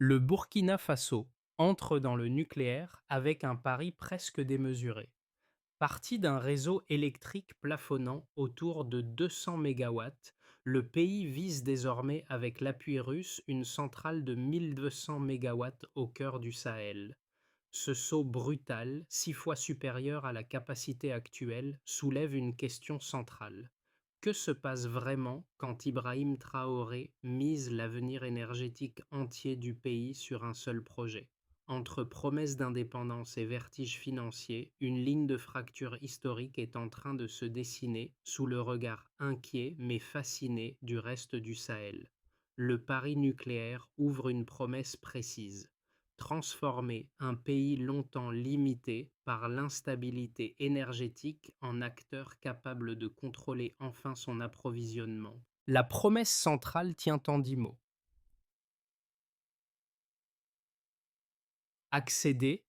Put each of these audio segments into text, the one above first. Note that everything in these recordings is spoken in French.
Le Burkina Faso entre dans le nucléaire avec un pari presque démesuré. Parti d'un réseau électrique plafonnant autour de 200 mégawatts, le pays vise désormais avec l'appui russe une centrale de 1200 mégawatts au cœur du Sahel. Ce saut brutal, 6 fois supérieur à la capacité actuelle, soulève une question centrale. Que se passe vraiment quand Ibrahim Traoré mise l'avenir énergétique entier du pays sur un seul projet? Entre promesses d'indépendance et vertiges financiers, une ligne de fracture historique est en train de se dessiner sous le regard inquiet mais fasciné du reste du Sahel. Le pari nucléaire ouvre une promesse précise: transformer un pays longtemps limité par l'instabilité énergétique en acteur capable de contrôler enfin son approvisionnement. La promesse centrale tient en 10 mots: accéder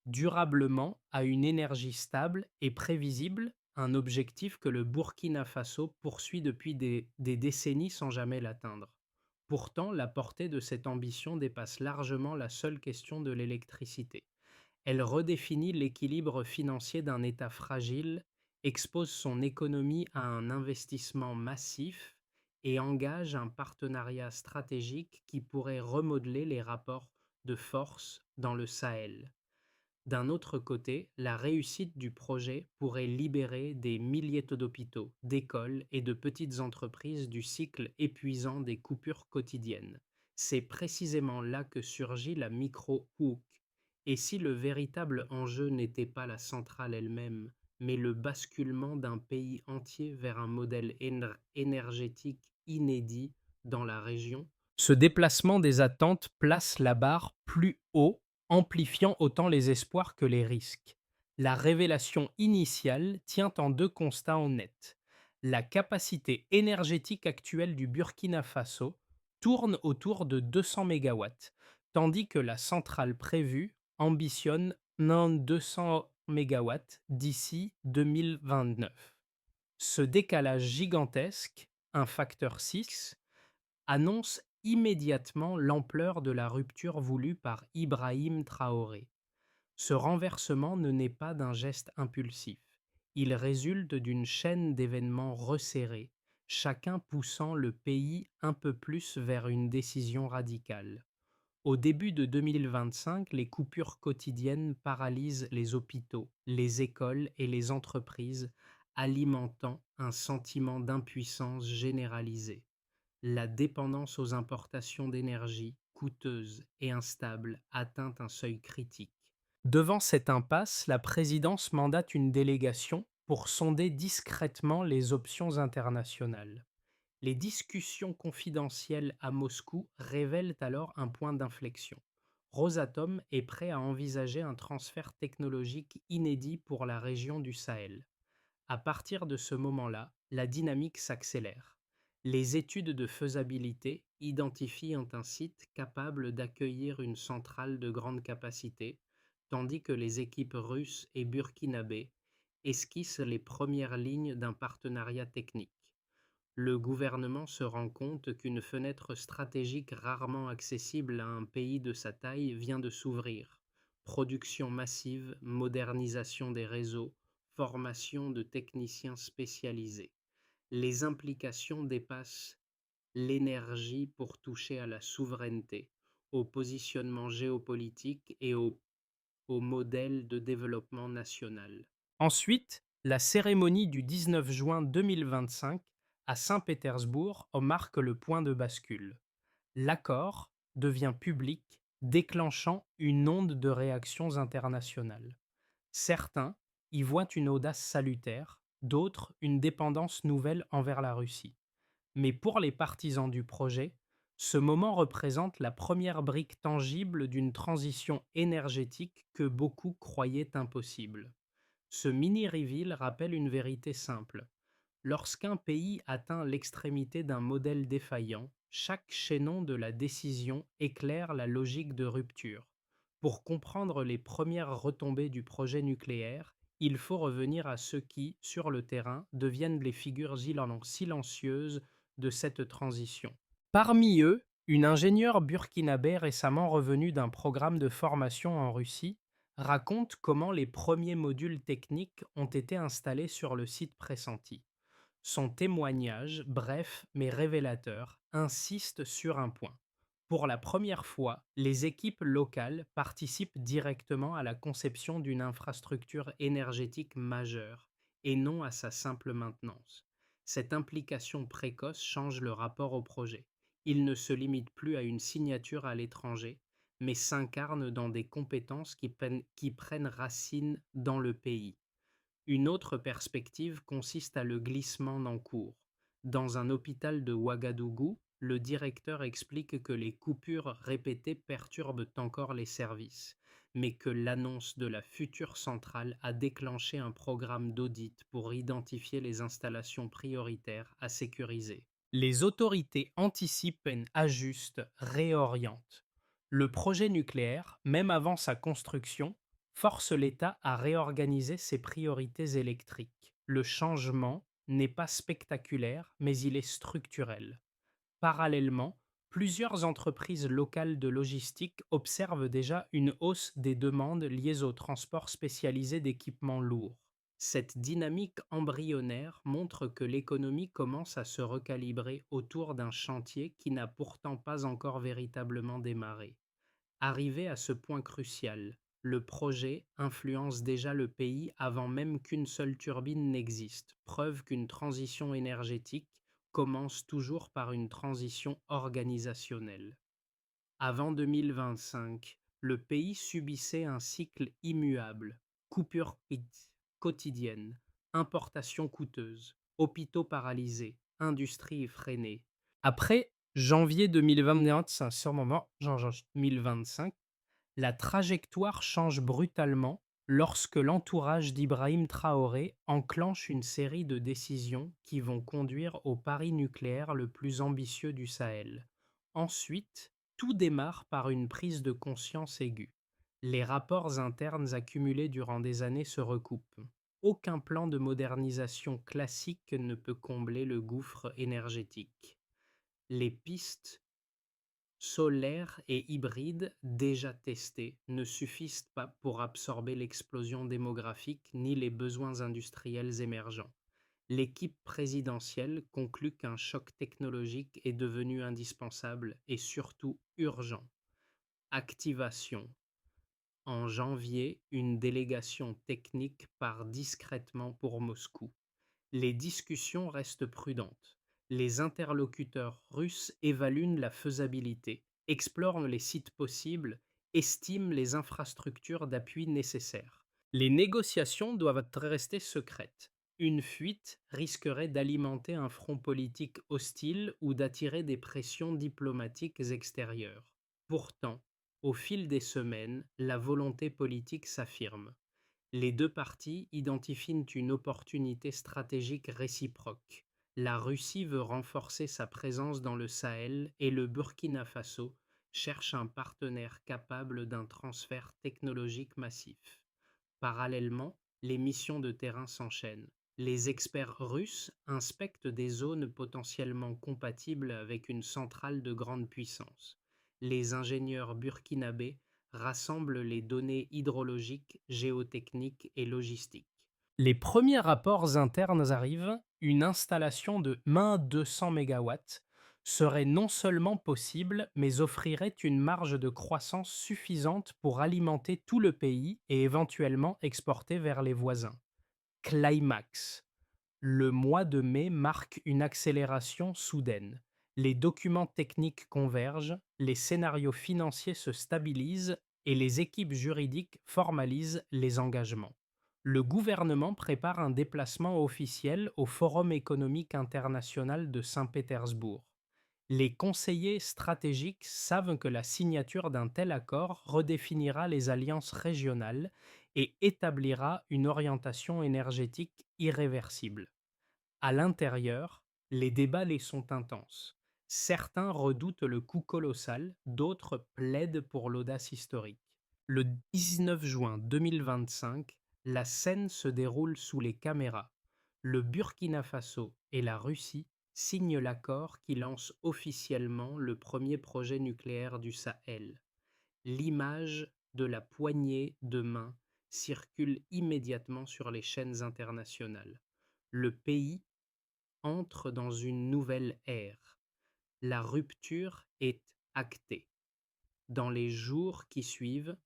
durablement à une énergie stable et prévisible, un objectif que le Burkina Faso poursuit depuis des décennies sans jamais l'atteindre. Pourtant, la portée de cette ambition dépasse largement la seule question de l'électricité. Elle redéfinit l'équilibre financier d'un État fragile, expose son économie à un investissement massif et engage un partenariat stratégique qui pourrait remodeler les rapports de force dans le Sahel. D'un autre côté, la réussite du projet pourrait libérer des milliers d'hôpitaux, d'écoles et de petites entreprises du cycle épuisant des coupures quotidiennes. C'est précisément là que surgit la micro-hook. Et si le véritable enjeu n'était pas la centrale elle-même, mais le basculement d'un pays entier vers un modèle énergétique inédit dans la région? Ce déplacement des attentes place la barre plus haut, amplifiant autant les espoirs que les risques. La révélation initiale tient en deux constats en net. La capacité énergétique actuelle du Burkina Faso tourne autour de 200 mégawatts, tandis que la centrale prévue ambitionne 200 mégawatts d'ici 2029. Ce décalage gigantesque, un facteur 6, annonce immédiatement l'ampleur de la rupture voulue par Ibrahim Traoré. Ce renversement ne naît pas d'un geste impulsif. Il résulte d'une chaîne d'événements resserrés, chacun poussant le pays un peu plus vers une décision radicale. Au début de 2025, les coupures quotidiennes paralysent les hôpitaux, les écoles et les entreprises, alimentant un sentiment d'impuissance généralisée. La dépendance aux importations d'énergie, coûteuse et instable, atteint un seuil critique. Devant cette impasse, la présidence mandate une délégation pour sonder discrètement les options internationales. Les discussions confidentielles à Moscou révèlent alors un point d'inflexion. Rosatom est prêt à envisager un transfert technologique inédit pour la région du Sahel. À partir de ce moment-là, la dynamique s'accélère. Les études de faisabilité identifient un site capable d'accueillir une centrale de grande capacité, tandis que les équipes russes et burkinabées esquissent les premières lignes d'un partenariat technique. Le gouvernement se rend compte qu'une fenêtre stratégique rarement accessible à un pays de sa taille vient de s'ouvrir. Production massive, modernisation des réseaux, formation de techniciens spécialisés. Les implications dépassent l'énergie pour toucher à la souveraineté, au positionnement géopolitique et au modèle de développement national. Ensuite, la cérémonie du 19 juin 2025 à Saint-Pétersbourg en marque le point de bascule. L'accord devient public, déclenchant une onde de réactions internationales. Certains y voient une audace salutaire, d'autres une dépendance nouvelle envers la Russie. Mais pour les partisans du projet, ce moment représente la première brique tangible d'une transition énergétique que beaucoup croyaient impossible. Ce mini-reveal rappelle une vérité simple: lorsqu'un pays atteint l'extrémité d'un modèle défaillant, chaque chaînon de la décision éclaire la logique de rupture. Pour comprendre les premières retombées du projet nucléaire, il faut revenir à ceux qui, sur le terrain, deviennent les figures silencieuses de cette transition. Parmi eux, Une ingénieure burkinabé récemment revenue d'un programme de formation en Russie raconte comment les premiers modules techniques ont été installés sur le site pressenti. Son témoignage, bref mais révélateur, insiste sur un point. Pour la première fois, les équipes locales participent directement à la conception d'une infrastructure énergétique majeure et non à sa simple maintenance. Cette implication précoce change le rapport au projet. Il ne se limite plus à une signature à l'étranger, mais s'incarne dans des compétences qui prennent racine dans le pays. Une autre perspective consiste à le glissement en cours. Dans un hôpital de Ouagadougou, le directeur explique que les coupures répétées perturbent encore les services, mais que l'annonce de la future centrale a déclenché un programme d'audit pour identifier les installations prioritaires à sécuriser. Les autorités anticipent et ajustent, réorientent. Le projet nucléaire, même avant sa construction, force l'État à réorganiser ses priorités électriques. Le changement n'est pas spectaculaire, mais il est structurel. Parallèlement, plusieurs entreprises locales de logistique observent déjà une hausse des demandes liées au transport spécialisé d'équipements lourds. Cette dynamique embryonnaire montre que l'économie commence à se recalibrer autour d'un chantier qui n'a pourtant pas encore véritablement démarré. Arrivé à ce point crucial, le projet influence déjà le pays avant même qu'une seule turbine n'existe, preuve qu'une transition énergétique commence toujours par une transition organisationnelle. Avant 2025, le pays subissait un cycle immuable: coupures quotidiennes, importations coûteuses, hôpitaux paralysés, industrie freinée. Après janvier 2025, sur moment, janvier 2025, la trajectoire change brutalement lorsque l'entourage d'Ibrahim Traoré enclenche une série de décisions qui vont conduire au pari nucléaire le plus ambitieux du Sahel. Ensuite, tout démarre par une prise de conscience aiguë. Les rapports internes accumulés durant des années se recoupent. Aucun plan de modernisation classique ne peut combler le gouffre énergétique. Les pistes solaires et hybrides déjà testées ne suffisent pas pour absorber l'explosion démographique ni les besoins industriels émergents. L'équipe présidentielle conclut qu'un choc technologique est devenu indispensable et surtout urgent. Activation. En janvier, une délégation technique part discrètement pour Moscou. Les discussions restent prudentes. Les interlocuteurs russes évaluent la faisabilité, explorent les sites possibles, estiment les infrastructures d'appui nécessaires. Les négociations doivent rester secrètes. Une fuite risquerait d'alimenter un front politique hostile ou d'attirer des pressions diplomatiques extérieures. Pourtant, au fil des semaines, la volonté politique s'affirme. Les deux parties identifient une opportunité stratégique réciproque. La Russie veut renforcer sa présence dans le Sahel et le Burkina Faso cherche un partenaire capable d'un transfert technologique massif. Parallèlement, les missions de terrain s'enchaînent. Les experts russes inspectent des zones potentiellement compatibles avec une centrale de grande puissance. Les ingénieurs burkinabés rassemblent les données hydrologiques, géotechniques et logistiques. Les premiers rapports internes arrivent, une installation de 200 MW serait non seulement possible, mais offrirait une marge de croissance suffisante pour alimenter tout le pays et éventuellement exporter vers les voisins. Climax. Le mois de mai marque une accélération soudaine. Les documents techniques convergent, les scénarios financiers se stabilisent et les équipes juridiques formalisent les engagements. Le gouvernement prépare un déplacement officiel au Forum économique international de Saint-Pétersbourg. Les conseillers stratégiques savent que la signature d'un tel accord redéfinira les alliances régionales et établira une orientation énergétique irréversible. À l'intérieur, les débats les sont intenses. Certains redoutent le coût colossal, d'autres plaident pour l'audace historique. Le 19 juin 2025, la scène se déroule sous les caméras. Le Burkina Faso et la Russie signe l'accord qui lance officiellement le premier projet nucléaire du Sahel. L'image de la poignée de main circule immédiatement sur les chaînes internationales. Le pays entre dans une nouvelle ère. La rupture est actée. Dans les jours qui suivent,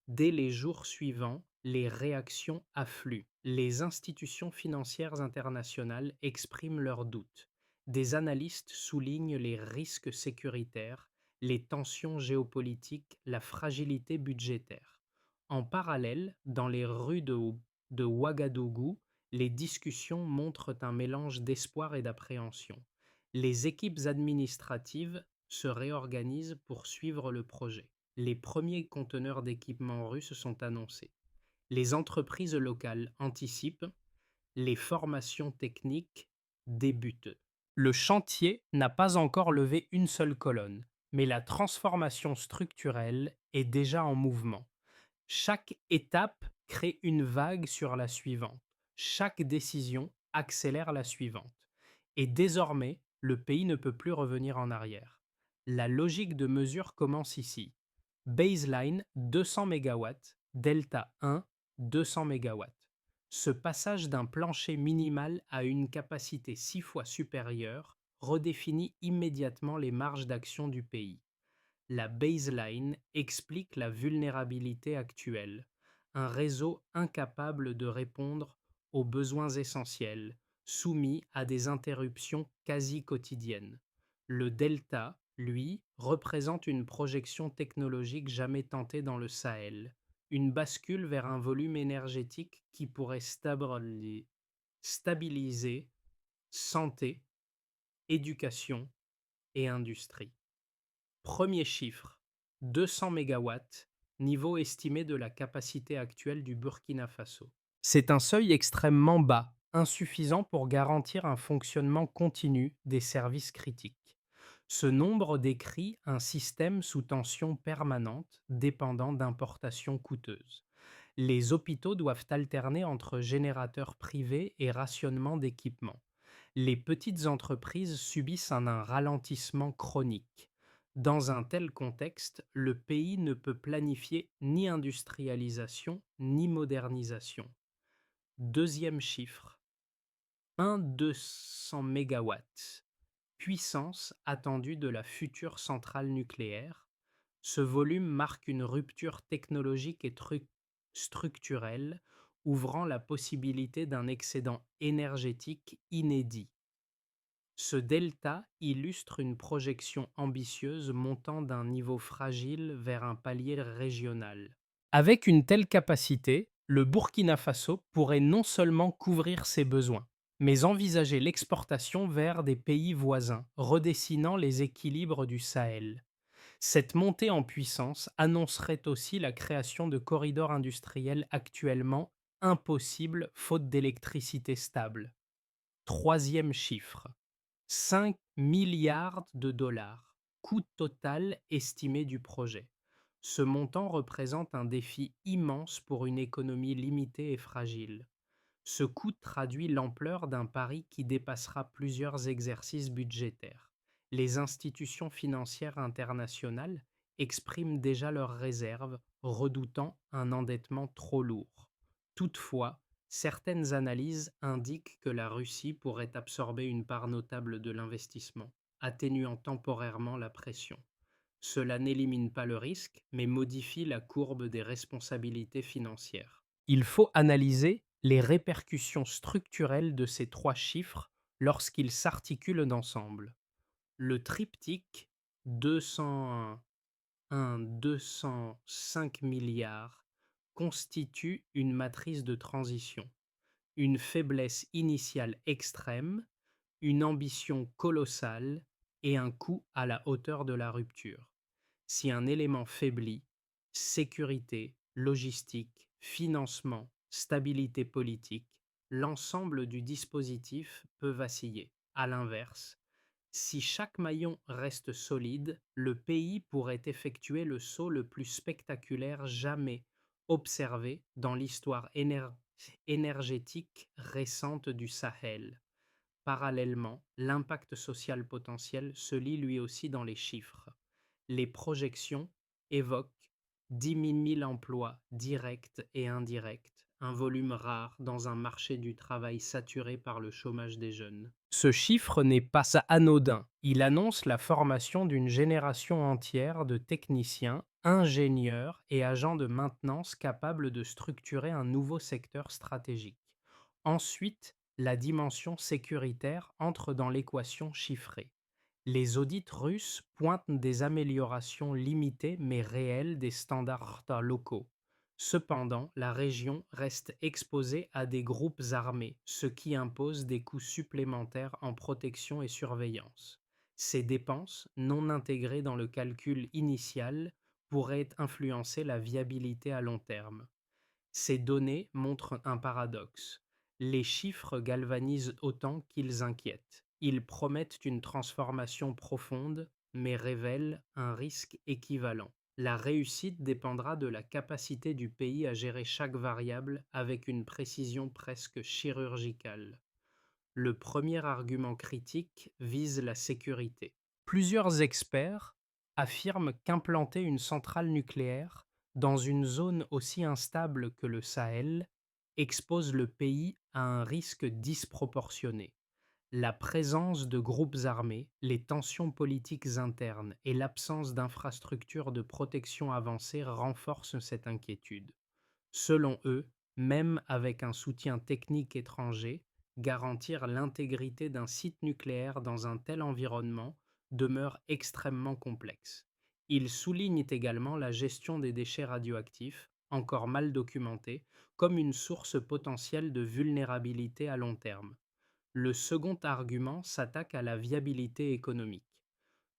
dès les jours suivants, les réactions affluent. Les institutions financières internationales expriment leurs doutes. Des analystes soulignent les risques sécuritaires, les tensions géopolitiques, la fragilité budgétaire. En parallèle, dans les rues de Ouagadougou, les discussions montrent un mélange d'espoir et d'appréhension. Les équipes administratives se réorganisent pour suivre le projet. Les premiers conteneurs d'équipements russes sont annoncés. Les entreprises locales anticipent, les formations techniques débutent. Le chantier n'a pas encore levé une seule colonne, mais la transformation structurelle est déjà en mouvement. Chaque étape crée une vague sur la suivante. Chaque décision accélère la suivante. Et désormais, le pays ne peut plus revenir en arrière. La logique de mesure commence ici. Baseline 200 MW, Delta 1 200 MW. Ce passage d'un plancher minimal à une capacité 6 fois supérieure redéfinit immédiatement les marges d'action du pays. La baseline explique la vulnérabilité actuelle, un réseau incapable de répondre aux besoins essentiels, soumis à des interruptions quasi quotidiennes. Le delta, lui, représente une projection technologique jamais tentée dans le Sahel, une bascule vers un volume énergétique qui pourrait stabiliser santé, éducation et industrie. Premier chiffre, 200 mégawatts, niveau estimé de la capacité actuelle du Burkina Faso. C'est un seuil extrêmement bas, insuffisant pour garantir un fonctionnement continu des services critiques. Ce nombre décrit un système sous tension permanente dépendant d'importations coûteuses. Les hôpitaux doivent alterner entre générateurs privés et rationnement d'équipements. Les petites entreprises subissent un ralentissement chronique. Dans un tel contexte, le pays ne peut planifier ni industrialisation ni modernisation. Deuxième chiffre, 1 200 mégawatts, puissance attendue de la future centrale nucléaire. Ce volume marque une rupture technologique et structurelle, ouvrant la possibilité d'un excédent énergétique inédit. Ce delta illustre une projection ambitieuse montant d'un niveau fragile vers un palier régional. Avec une telle capacité, le Burkina Faso pourrait non seulement couvrir ses besoins, mais envisager l'exportation vers des pays voisins, redessinant les équilibres du Sahel. Cette montée en puissance annoncerait aussi la création de corridors industriels actuellement impossibles faute d'électricité stable. Troisième chiffre, 5 milliards de dollars, coût total estimé du projet. Ce montant représente un défi immense pour une économie limitée et fragile. Ce coût traduit l'ampleur d'un pari qui dépassera plusieurs exercices budgétaires. Les institutions financières internationales expriment déjà leurs réserves, redoutant un endettement trop lourd. Toutefois, certaines analyses indiquent que la Russie pourrait absorber une part notable de l'investissement, atténuant temporairement la pression. Cela n'élimine pas le risque, mais modifie la courbe des responsabilités financières. Il faut analyser les répercussions structurelles de ces trois chiffres lorsqu'ils s'articulent ensemble. Le triptyque 201, 205 milliards constitue une matrice de transition, une faiblesse initiale extrême, une ambition colossale et un coût à la hauteur de la rupture. Si un élément faiblit, sécurité, logistique, financement, stabilité politique, l'ensemble du dispositif peut vaciller. À l'inverse, si chaque maillon reste solide, le pays pourrait effectuer le saut le plus spectaculaire jamais observé dans l'histoire énergétique récente du Sahel. Parallèlement, l'impact social potentiel se lit lui aussi dans les chiffres. Les projections évoquent 10 000 emplois directs et indirects, un volume rare dans un marché du travail saturé par le chômage des jeunes. Ce chiffre n'est pas anodin. Il annonce la formation d'une génération entière de techniciens, ingénieurs et agents de maintenance capables de structurer un nouveau secteur stratégique. Ensuite, la dimension sécuritaire entre dans l'équation chiffrée. Les audits russes pointent des améliorations limitées mais réelles des standards locaux. Cependant, la région reste exposée à des groupes armés, ce qui impose des coûts supplémentaires en protection et surveillance. Ces dépenses, non intégrées dans le calcul initial, pourraient influencer la viabilité à long terme. Ces données montrent un paradoxe. Les chiffres galvanisent autant qu'ils inquiètent. Ils promettent une transformation profonde, mais révèlent un risque équivalent. La réussite dépendra de la capacité du pays à gérer chaque variable avec une précision presque chirurgicale. Le premier argument critique vise la sécurité. Plusieurs experts affirment qu'implanter une centrale nucléaire dans une zone aussi instable que le Sahel expose le pays à un risque disproportionné. La présence de groupes armés, les tensions politiques internes et l'absence d'infrastructures de protection avancées renforcent cette inquiétude. Selon eux, même avec un soutien technique étranger, garantir l'intégrité d'un site nucléaire dans un tel environnement demeure extrêmement complexe. Ils soulignent également la gestion des déchets radioactifs, encore mal documentés, comme une source potentielle de vulnérabilité à long terme. Le second argument s'attaque à la viabilité économique.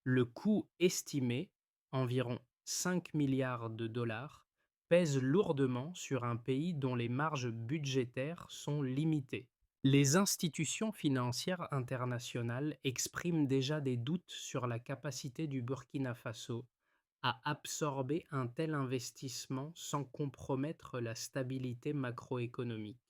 Le coût estimé, environ 5 milliards de dollars, pèse lourdement sur un pays dont les marges budgétaires sont limitées. Les institutions financières internationales expriment déjà des doutes sur la capacité du Burkina Faso à absorber un tel investissement sans compromettre la stabilité macroéconomique.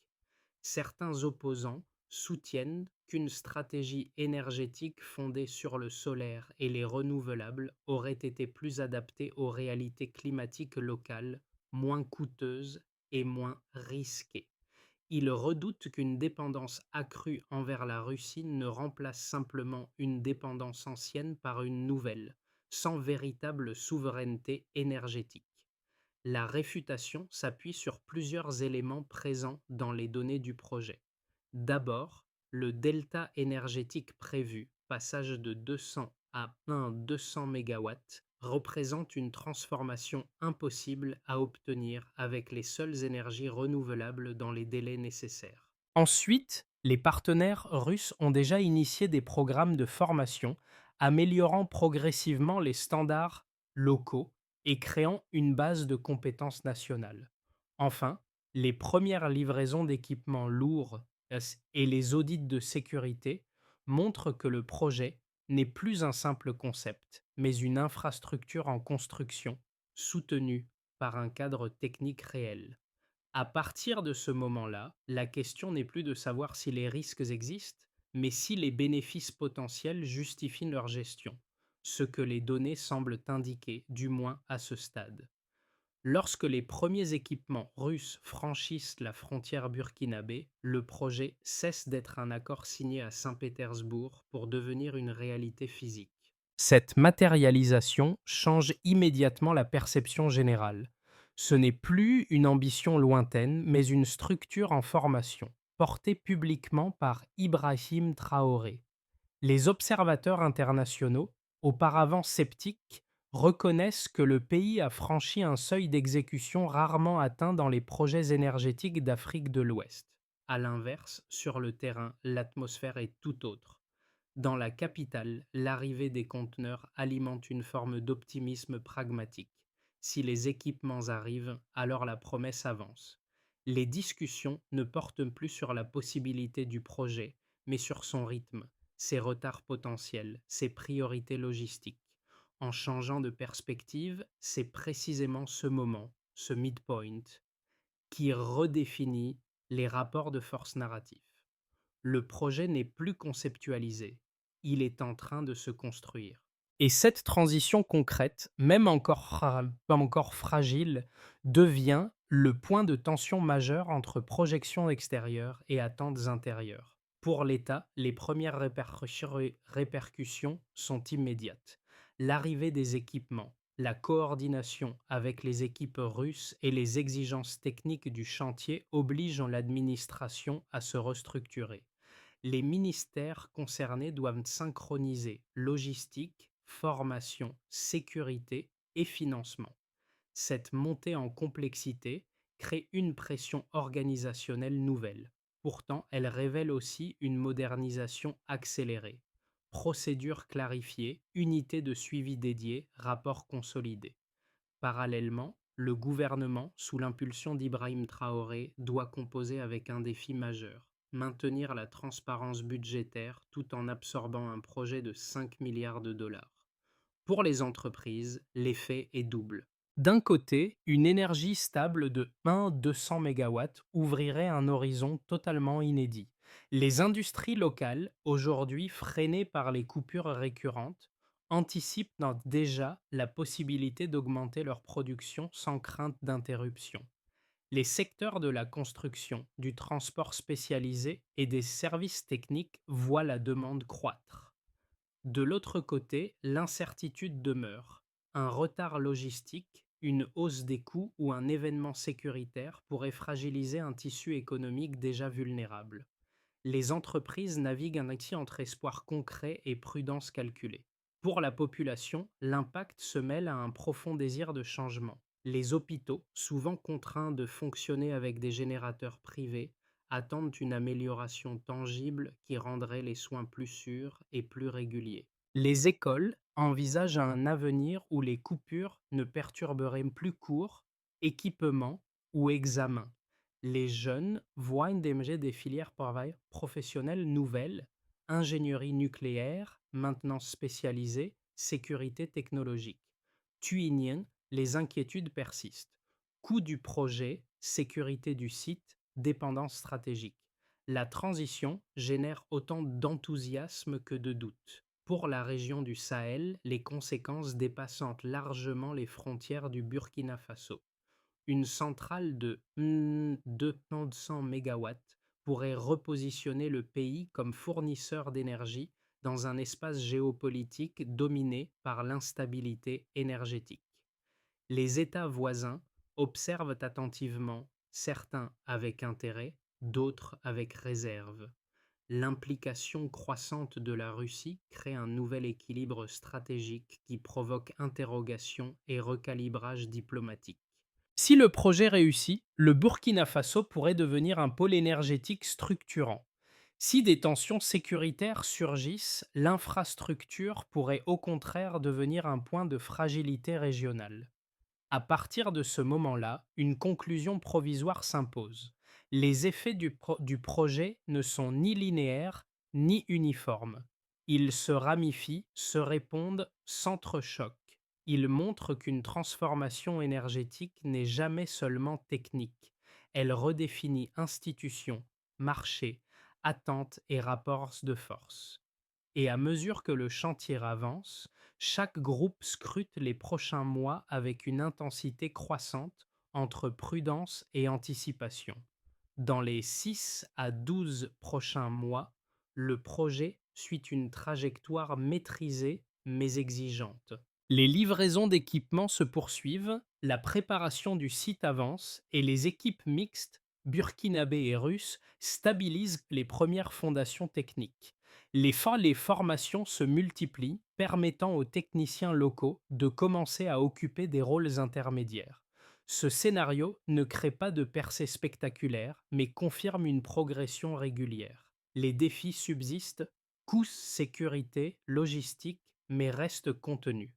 Certains opposants soutiennent qu'une stratégie énergétique fondée sur le solaire et les renouvelables aurait été plus adaptée aux réalités climatiques locales, moins coûteuses et moins risquées. Ils redoutent qu'une dépendance accrue envers la Russie ne remplace simplement une dépendance ancienne par une nouvelle, sans véritable souveraineté énergétique. La réfutation s'appuie sur plusieurs éléments présents dans les données du projet. D'abord, le delta énergétique prévu, passage de 200 à 200 MW, représente une transformation impossible à obtenir avec les seules énergies renouvelables dans les délais nécessaires. Ensuite, les partenaires russes ont déjà initié des programmes de formation améliorant progressivement les standards locaux et créant une base de compétences nationales. Enfin, les premières livraisons d'équipements lourds et les audits de sécurité montrent que le projet n'est plus un simple concept, mais une infrastructure en construction, soutenue par un cadre technique réel. À partir de ce moment-là, la question n'est plus de savoir si les risques existent, mais si les bénéfices potentiels justifient leur gestion, ce que les données semblent indiquer, du moins à ce stade. Lorsque les premiers équipements russes franchissent la frontière burkinabé, le projet cesse d'être un accord signé à Saint-Pétersbourg pour devenir une réalité physique. Cette matérialisation change immédiatement la perception générale. Ce n'est plus une ambition lointaine, mais une structure en formation, portée publiquement par Ibrahim Traoré. Les observateurs internationaux, auparavant sceptiques, reconnaissent que le pays a franchi un seuil d'exécution rarement atteint dans les projets énergétiques d'Afrique de l'Ouest. À l'inverse, sur le terrain, l'atmosphère est tout autre. Dans la capitale, l'arrivée des conteneurs alimente une forme d'optimisme pragmatique. Si les équipements arrivent, alors la promesse avance. Les discussions ne portent plus sur la possibilité du projet, mais sur son rythme, ses retards potentiels, ses priorités logistiques. En changeant de perspective, c'est précisément ce moment, ce midpoint, qui redéfinit les rapports de force narratifs. Le projet n'est plus conceptualisé, il est en train de se construire. Et cette transition concrète, même encore fragile, devient le point de tension majeur entre projections extérieures et attentes intérieures. Pour l'État, les premières répercussions sont immédiates. L'arrivée des équipements, la coordination avec les équipes russes et les exigences techniques du chantier obligent l'administration à se restructurer. Les ministères concernés doivent synchroniser logistique, formation, sécurité et financement. Cette montée en complexité crée une pression organisationnelle nouvelle. Pourtant, elle révèle aussi une modernisation accélérée. Procédures clarifiées, unités de suivi dédiées, rapports consolidés. Parallèlement, le gouvernement, sous l'impulsion d'Ibrahim Traoré, doit composer avec un défi majeur: maintenir la transparence budgétaire tout en absorbant un projet de 5 milliards de dollars. Pour les entreprises, l'effet est double. D'un côté, une énergie stable de 1-200 MW ouvrirait un horizon totalement inédit. Les industries locales, aujourd'hui freinées par les coupures récurrentes, anticipent déjà la possibilité d'augmenter leur production sans crainte d'interruption. Les secteurs de la construction, du transport spécialisé et des services techniques voient la demande croître. De l'autre côté, l'incertitude demeure. Un retard logistique, une hausse des coûts ou un événement sécuritaire pourrait fragiliser un tissu économique déjà vulnérable. Les entreprises naviguent ainsi entre espoir concret et prudence calculée. Pour la population, l'impact se mêle à un profond désir de changement. Les hôpitaux, souvent contraints de fonctionner avec des générateurs privés, attendent une amélioration tangible qui rendrait les soins plus sûrs et plus réguliers. Les écoles envisagent un avenir où les coupures ne perturberaient plus cours, équipements ou examens. Les jeunes voient émerger des filières professionnelles nouvelles: ingénierie nucléaire, maintenance spécialisée, sécurité technologique. Tuinian, les inquiétudes persistent. Coût du projet, sécurité du site, dépendance stratégique. La transition génère autant d'enthousiasme que de doute. Pour la région du Sahel, les conséquences dépassent largement les frontières du Burkina Faso. Une centrale de 200 mégawatts pourrait repositionner le pays comme fournisseur d'énergie dans un espace géopolitique dominé par l'instabilité énergétique. Les États voisins observent attentivement, certains avec intérêt, d'autres avec réserve. L'implication croissante de la Russie crée un nouvel équilibre stratégique qui provoque interrogation et recalibrage diplomatique. Si le projet réussit, le Burkina Faso pourrait devenir un pôle énergétique structurant. Si des tensions sécuritaires surgissent, l'infrastructure pourrait au contraire devenir un point de fragilité régionale. À partir de ce moment-là, une conclusion provisoire s'impose. Les effets du projet ne sont ni linéaires ni uniformes. Ils se ramifient, se répondent, s'entrechoquent. Ils montrent qu'une transformation énergétique n'est jamais seulement technique. Elle redéfinit institutions, marchés, attentes et rapports de force. Et à mesure que le chantier avance, chaque groupe scrute les prochains mois avec une intensité croissante entre prudence et anticipation. Dans les 6 à 12 prochains mois, le projet suit une trajectoire maîtrisée mais exigeante. Les livraisons d'équipements se poursuivent, la préparation du site avance et les équipes mixtes, burkinabées et russes, stabilisent les premières fondations techniques. Les formations se multiplient, permettant aux techniciens locaux de commencer à occuper des rôles intermédiaires. Ce scénario ne crée pas de percée spectaculaire, mais confirme une progression régulière. Les défis subsistent: coûts, sécurité, logistique, mais restent contenus.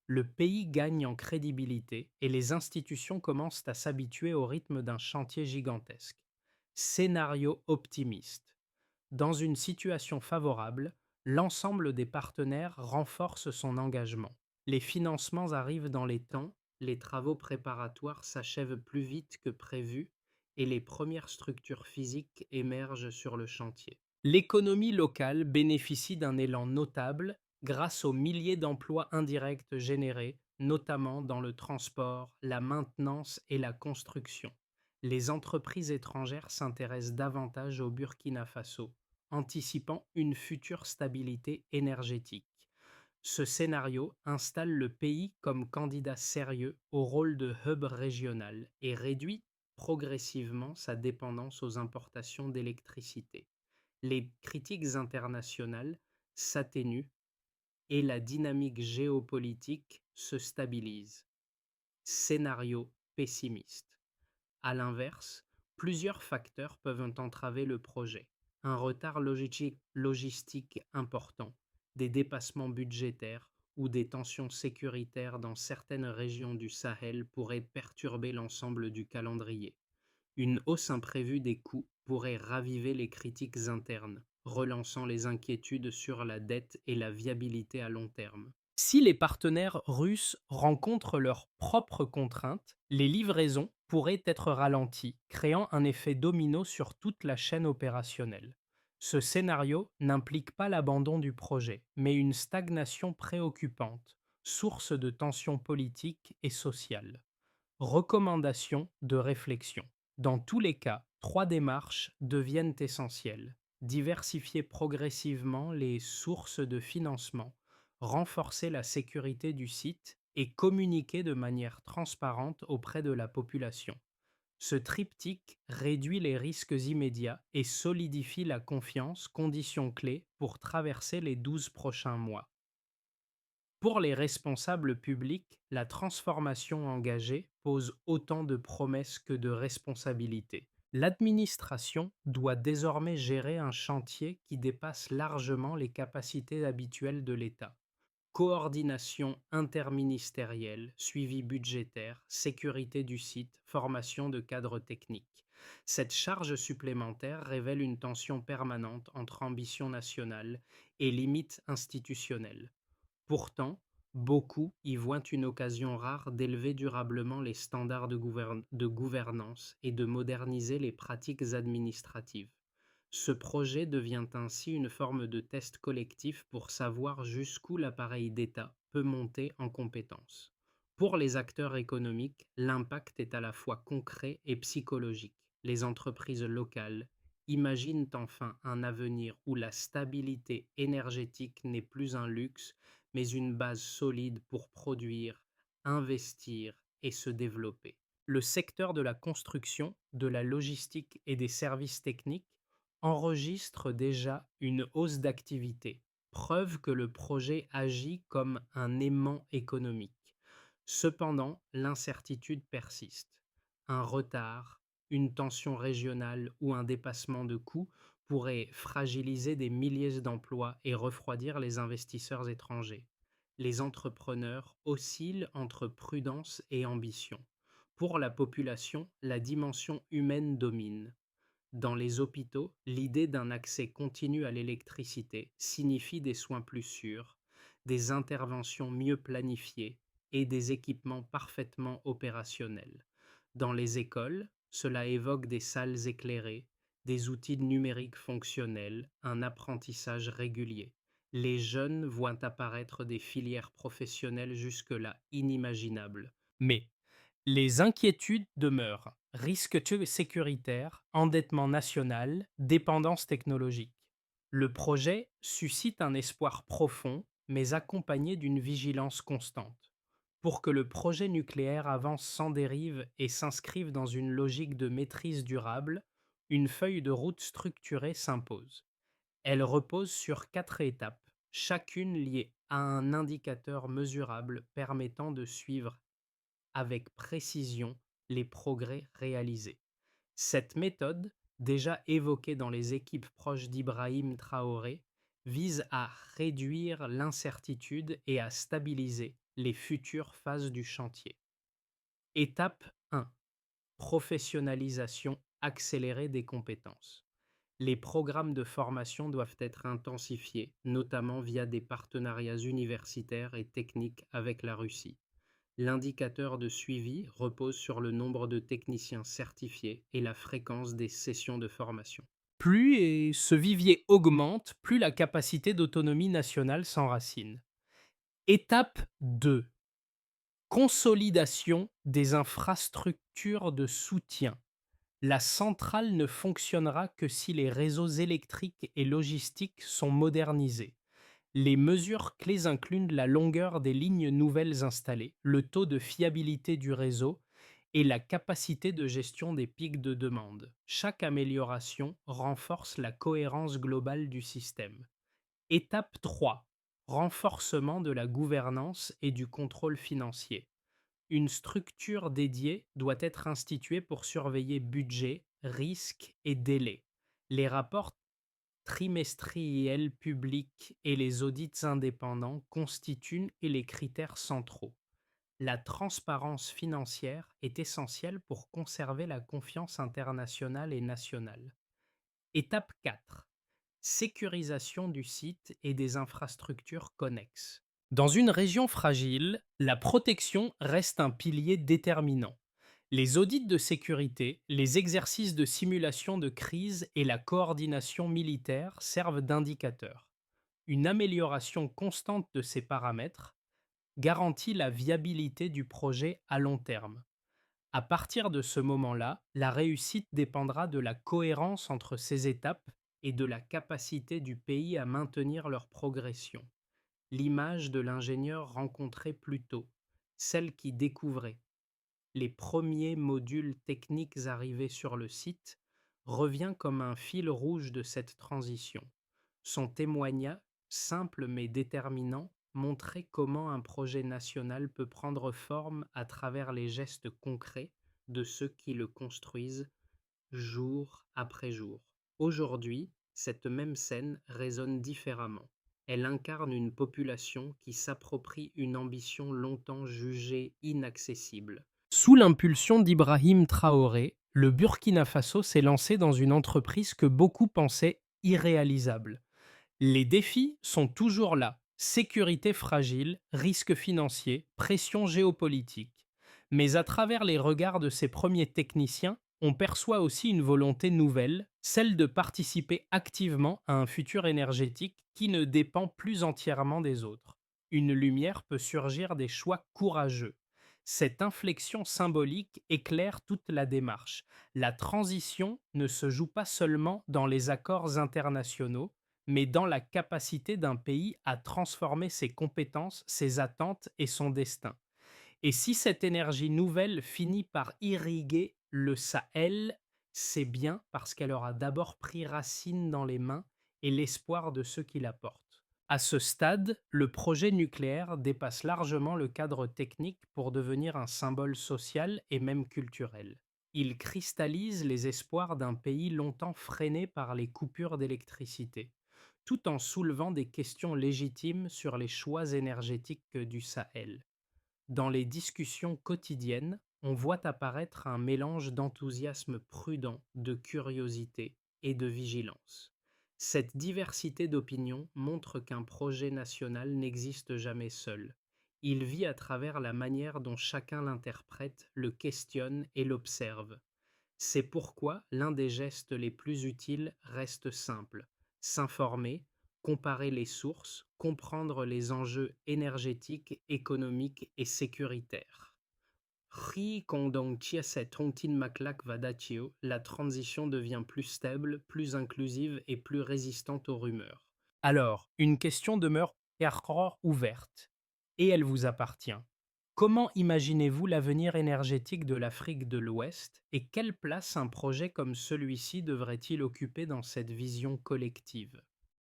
Le pays gagne en crédibilité et les institutions commencent à s'habituer au rythme d'un chantier gigantesque. Scénario optimiste. Dans une situation favorable, l'ensemble des partenaires renforce son engagement. Les financements arrivent dans les temps, les travaux préparatoires s'achèvent plus vite que prévu et les premières structures physiques émergent sur le chantier. L'économie locale bénéficie d'un élan notable grâce aux milliers d'emplois indirects générés, notamment dans le transport, la maintenance et la construction. Les entreprises étrangères s'intéressent davantage au Burkina Faso, anticipant une future stabilité énergétique. Ce scénario installe le pays comme candidat sérieux au rôle de hub régional et réduit progressivement sa dépendance aux importations d'électricité. Les critiques internationales s'atténuent et la dynamique géopolitique se stabilise. Scénario pessimiste. À l'inverse, plusieurs facteurs peuvent entraver le projet. Un retard logistique important, des dépassements budgétaires ou des tensions sécuritaires dans certaines régions du Sahel pourraient perturber l'ensemble du calendrier. Une hausse imprévue des coûts pourrait raviver les critiques internes, relançant les inquiétudes sur la dette et la viabilité à long terme. Si les partenaires russes rencontrent leurs propres contraintes, les livraisons pourraient être ralenties, créant un effet domino sur toute la chaîne opérationnelle. Ce scénario n'implique pas l'abandon du projet, mais une stagnation préoccupante, source de tensions politiques et sociales. Recommandations de réflexion. Dans tous les cas, trois démarches deviennent essentielles. Diversifier progressivement les sources de financement, renforcer la sécurité du site et communiquer de manière transparente auprès de la population. Ce triptyque réduit les risques immédiats et solidifie la confiance, condition clé pour traverser les 12 prochains mois. Pour les responsables publics, la transformation engagée pose autant de promesses que de responsabilités. L'administration doit désormais gérer un chantier qui dépasse largement les capacités habituelles de l'État. Coordination interministérielle, suivi budgétaire, sécurité du site, formation de cadres techniques. Cette charge supplémentaire révèle une tension permanente entre ambition nationale et limites institutionnelles. Pourtant, beaucoup y voient une occasion rare d'élever durablement les standards de gouvernance et de moderniser les pratiques administratives. Ce projet devient ainsi une forme de test collectif pour savoir jusqu'où l'appareil d'État peut monter en compétences. Pour les acteurs économiques, l'impact est à la fois concret et psychologique. Les entreprises locales imaginent enfin un avenir où la stabilité énergétique n'est plus un luxe, mais une base solide pour produire, investir et se développer. Le secteur de la construction, de la logistique et des services techniques enregistre déjà une hausse d'activité, preuve que le projet agit comme un aimant économique. Cependant, l'incertitude persiste. Un retard, une tension régionale ou un dépassement de coûts pourrait fragiliser des milliers d'emplois et refroidir les investisseurs étrangers. Les entrepreneurs oscillent entre prudence et ambition. Pour la population, la dimension humaine domine. Dans les hôpitaux, l'idée d'un accès continu à l'électricité signifie des soins plus sûrs, des interventions mieux planifiées et des équipements parfaitement opérationnels. Dans les écoles, cela évoque des salles éclairées, des outils numériques fonctionnels, un apprentissage régulier. Les jeunes voient apparaître des filières professionnelles jusque-là inimaginables. Mais les inquiétudes demeurent. Risques sécuritaires, endettement national, dépendance technologique. Le projet suscite un espoir profond, mais accompagné d'une vigilance constante. Pour que le projet nucléaire avance sans dérive et s'inscrive dans une logique de maîtrise durable, une feuille de route structurée s'impose. Elle repose sur 4 étapes, chacune liée à un indicateur mesurable permettant de suivre avec précision les progrès réalisés. Cette méthode, déjà évoquée dans les équipes proches d'Ibrahim Traoré, vise à réduire l'incertitude et à stabiliser les futures phases du chantier. Étape 1. Professionnalisation accélérée des compétences. Les programmes de formation doivent être intensifiés, notamment via des partenariats universitaires et techniques avec la Russie. L'indicateur de suivi repose sur le nombre de techniciens certifiés et la fréquence des sessions de formation. Plus et ce vivier augmente, plus la capacité d'autonomie nationale s'enracine. Étape 2: consolidation des infrastructures de soutien. La centrale ne fonctionnera que si les réseaux électriques et logistiques sont modernisés. Les mesures clés incluent la longueur des lignes nouvelles installées, le taux de fiabilité du réseau et la capacité de gestion des pics de demande. Chaque amélioration renforce la cohérence globale du système. Étape 3: renforcement de la gouvernance et du contrôle financier. Une structure dédiée doit être instituée pour surveiller budget, risques et délais. Les rapports trimestriels publics et les audits indépendants constituent les critères centraux. La transparence financière est essentielle pour conserver la confiance internationale et nationale. Étape 4: sécurisation du site et des infrastructures connexes. Dans une région fragile, la protection reste un pilier déterminant. Les audits de sécurité, les exercices de simulation de crise et la coordination militaire servent d'indicateurs. Une amélioration constante de ces paramètres garantit la viabilité du projet à long terme. À partir de ce moment-là, la réussite dépendra de la cohérence entre ces étapes et de la capacité du pays à maintenir leur progression. L'image de l'ingénieur rencontré plus tôt, celle qui découvrait les premiers modules techniques arrivés sur le site, revient comme un fil rouge de cette transition. Son témoignage, simple mais déterminant, montrait comment un projet national peut prendre forme à travers les gestes concrets de ceux qui le construisent jour après jour. Aujourd'hui, cette même scène résonne différemment. Elle incarne une population qui s'approprie une ambition longtemps jugée inaccessible. Sous l'impulsion d'Ibrahim Traoré, le Burkina Faso s'est lancé dans une entreprise que beaucoup pensaient irréalisable. Les défis sont toujours là: sécurité fragile, risques financiers, pression géopolitique. Mais à travers les regards de ces premiers techniciens, on perçoit aussi une volonté nouvelle, celle de participer activement à un futur énergétique qui ne dépend plus entièrement des autres. Une lumière peut surgir des choix courageux. Cette inflexion symbolique éclaire toute la démarche. La transition ne se joue pas seulement dans les accords internationaux, mais dans la capacité d'un pays à transformer ses compétences, ses attentes et son destin. Et si cette énergie nouvelle finit par irriguer le Sahel, c'est bien parce qu'elle aura d'abord pris racine dans les mains et l'espoir de ceux qui la portent. À ce stade, le projet nucléaire dépasse largement le cadre technique pour devenir un symbole social et même culturel. Il cristallise les espoirs d'un pays longtemps freiné par les coupures d'électricité, tout en soulevant des questions légitimes sur les choix énergétiques du Sahel. Dans les discussions quotidiennes, on voit apparaître un mélange d'enthousiasme prudent, de curiosité et de vigilance. Cette diversité d'opinions montre qu'un projet national n'existe jamais seul. Il vit à travers la manière dont chacun l'interprète, le questionne et l'observe. C'est pourquoi l'un des gestes les plus utiles reste simple: s'informer, comparer les sources, comprendre les enjeux énergétiques, économiques et sécuritaires. Ri Kondong Chiaset Hongtin Maklak Vadatio, la transition devient plus stable, plus inclusive et plus résistante aux rumeurs. Alors, une question demeure encore ouverte, et elle vous appartient. Comment imaginez-vous l'avenir énergétique de l'Afrique de l'Ouest et quelle place un projet comme celui-ci devrait-il occuper dans cette vision collective?